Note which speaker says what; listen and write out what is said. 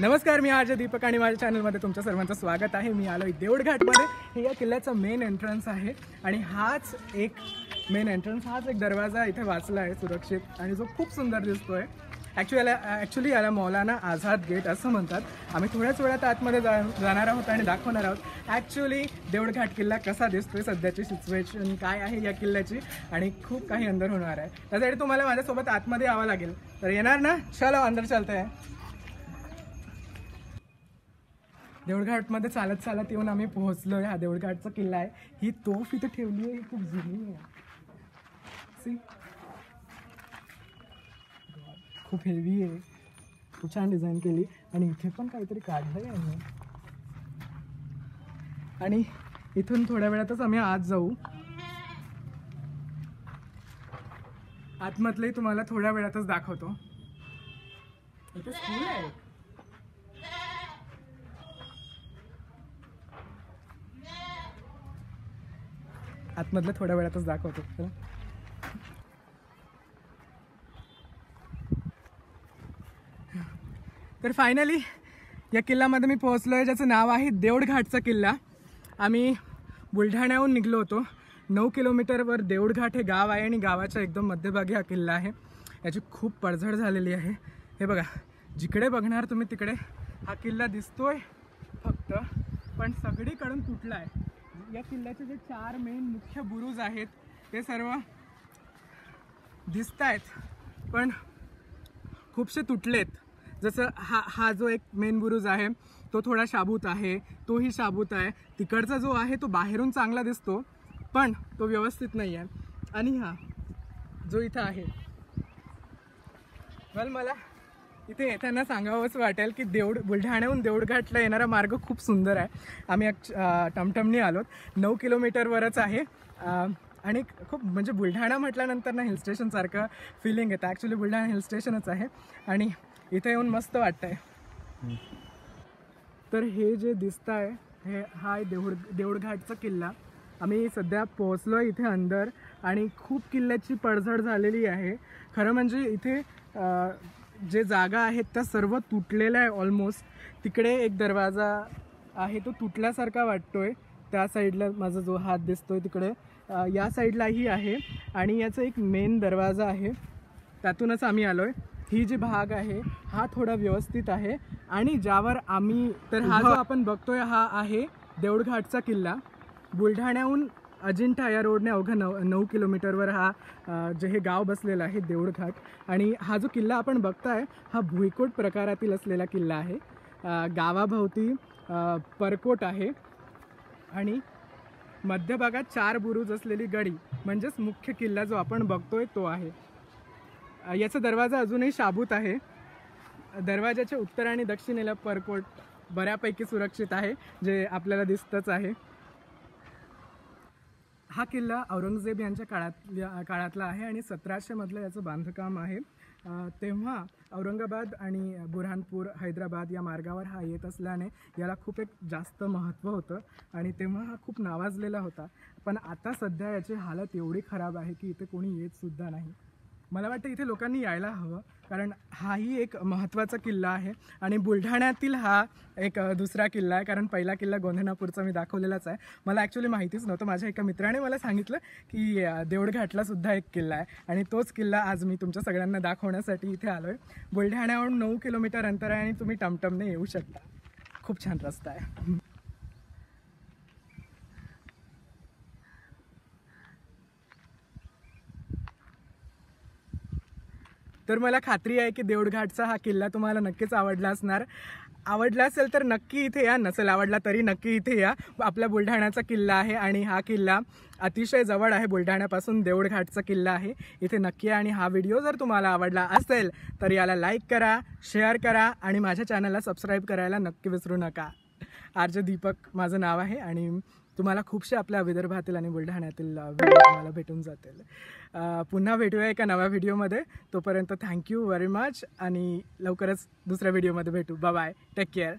Speaker 1: नमस्कार, मी आरजे दीपक आणि माझ्या चॅनलमध्ये तुमच्या सर्वांचं स्वागत आहे। मी आलो देवळघाटमध्ये। हे या किल्ल्याचं मेन एंट्रन्स आहे आणि हाच एक मेन एंट्रन्स, हाच एक दरवाजा इथे वाचला आहे सुरक्षित आणि जो खूप सुंदर दिसतोय। ॲक्च्युली याला मौलाना आझाद गेट असं म्हणतात। आम्ही थोड्याच वेळात आतमध्ये जाणार आहोत आणि दाखवणार आहोत ॲक्च्युली देवळघाट किल्ला कसा दिसतोय, सध्याची सिच्युएशन काय आहे या किल्ल्याची आणि खूप काही अंदर होणार आहे। त्यासाठी तुम्हाला माझ्यासोबत आतमध्ये यावं लागेल। तर येणार ना? चलो अंदर चलते हैं। देवळघाटमध्ये चालत चालत येऊन आम्ही पोहोचलोय। हा देवळघाटचा किल्ला आहे। ही तोफ इथे ठेवली आहे, ही खूप जुनी आहे। सी, खूप हेवी आहे, खूप छान डिझाईन केली आणि इथे पण काहीतरी काढलंय यांनी। आणि इथून थोड्या वेळातच आम्ही आत जाऊ। आतमधलंही तुम्हाला थोड्या वेळातच दाखवतो। इथे स्कूल आहे। आतमधलं थोड्या वेळातच दाखवतो। तर फायनली या किल्ल्यामध्ये मी पोहोचलो आहे, ज्याचं नाव आहे देवळघाटचा किल्ला। आम्ही बुलढाण्याहून निघलो होतो। 9 किलोमीटरवर देवळघाट हे गाव आहे आणि गावाच्या एकदम मध्यभागी हा किल्ला आहे। याची खूप पडझड झालेली आहे। हे बघा, जिकडे बघणार तुम्ही तिकडे हा किल्ला दिसतोय फक्त, पण सगळीकडून तुटला आहे। या किल्ल्याचे जे 4 मेन मुख्य बुरुज आहेत ते सर्व दिसत आहेत, पण खूपसे तुटलेत। जसं हा जो एक मेन बुरुज आहे तो थोडा शाबूत आहे, तोही शाबूत आहे। तिकडचा जो आहे तो बाहेरून चांगला दिसतो, पण तो व्यवस्थित नाही आहे। आणि हा जो इथं आहे, मला इथे येताना सांगावंच वाटेल की बुलढाण्याहून देवळघाटला येणारा मार्ग खूप सुंदर आहे। आम्ही टमटमनी आलोत। 9 किलोमीटरवरच आहे आणि खूप म्हणजे बुलढाणा म्हटल्यानंतर ना हिल स्टेशनसारखं फिलिंग येतं। ॲक्च्युली बुलढाणा हिल स्टेशनच आहे आणि इथे येऊन मस्त वाटतंय। तर हे जे दिसत आहे हा देवळघाटचा किल्ला। आम्ही सध्या पोहोचलो आहे इथे अंदर आणि खूप किल्ल्याची पडझड झालेली आहे। खरं म्हणजे इथे जे जागा आहेत त्या सर्व तुटलेल्या आहे ऑलमोस्ट। तिकडे एक दरवाजा आहे तो तुटल्यासारखा वाटतोय, त्या साईडला माझा जो हात दिसतोय तिकडे, या साईडलाही आहे आणि याचा एक मेन दरवाजा आहे, त्यातूनच आम्ही आलोय। ही जी भाग आहे हा थोडा व्यवस्थित आहे आणि ज्यावर आम्ही तर हा जो आपण बघतोय हा आहे देवळघाटचा किल्ला। बुलढाण्याहून अजिंठा या रोडने अवघा 9 किलोमीटरवर जे हे गाव बसलेलं आहे देवळघाट। आणि हा जो किल्ला आपण बघताय हा भुईकोट प्रकारातील असलेला किल्ला आहे। गावाभोवती परकोट आहे आणि मध्यभागात 4 बुरुज असलेली गडी म्हणजेच मुख्य किल्ला जो आपण बघतोय तो आहे। याचा दरवाजा अजूनही शाबूत आहे। दरवाजाच्या उत्तर आणि दक्षिणेला परकोट बऱ्यापैकी सुरक्षित आहे, जे आपल्याला दिसतच आहे। हा किल्ला औरंगजेब यांच्या काळातला आहे आणि 1700 मधलं याचं बांधकाम आहे। तेव्हा औरंगाबाद आणि बुरहानपूर हैदराबाद या मार्गावर हा येत असल्याने याला खूप एक जास्त महत्त्व होतं आणि तेव्हा हा खूप नावाजलेला होता। पण आता सध्या याची हालत एवढी खराब आहे की इथे कोणी येतसुद्धा नाही। मला वाटतं इथे लोकांनी यायला हवं, कारण हाही एक महत्त्वाचा किल्ला आहे आणि बुलढाण्यातील हा एक दुसरा किल्ला आहे। कारण पहिला किल्ला गोंधनापूरचा मी दाखवलेलाच आहे। मला ॲक्च्युली माहितीच नव्हतं। माझ्या एका मित्राने मला सांगितलं की देवळघाटला सुद्धा एक किल्ला आहे आणि तोच किल्ला आज मी तुमच्या सगळ्यांना दाखवण्यासाठी इथे आलो आहे। बुलढाण्याहून 9 किलोमीटर अंतर आहे आणि तुम्ही टमटमने येऊ शकता। खूप छान रस्ता आहे। तर मला खात्री आहे की देवळघाटचा हा किल्ला तुम्हाला नक्कीच आवडला असणार। आवडला असेल तर नक्की इथे या, नसेल आवडला तरी नक्की इथे या। आपल्या बुलढाण्याचा किल्ला आहे आणि हा किल्ला अतिशय जवळ आहे बुलढाण्यापासून। देवळघाटचा किल्ला आहे, इथे नक्की या। आणि हा व्हिडिओ जर तुम्हाला आवडला असेल तर याला लाईक करा, शेअर करा आणि माझ्या चॅनलला सबस्क्राईब करायला नक्की विसरू नका। आरजे दीपक माझं नाव आहे आणि तुम्हाला खूपशे आपल्या विदर्भातील आणि बुलढाण्यातील व्हिडिओ तुम्हाला भेटून जातील। पुन्हा भेटूया एका नव्या व्हिडिओमध्ये। तोपर्यंत थँक्यू व्हेरी मच आणि लवकरच दुसऱ्या व्हिडिओमध्ये भेटू। Bye bye, take care.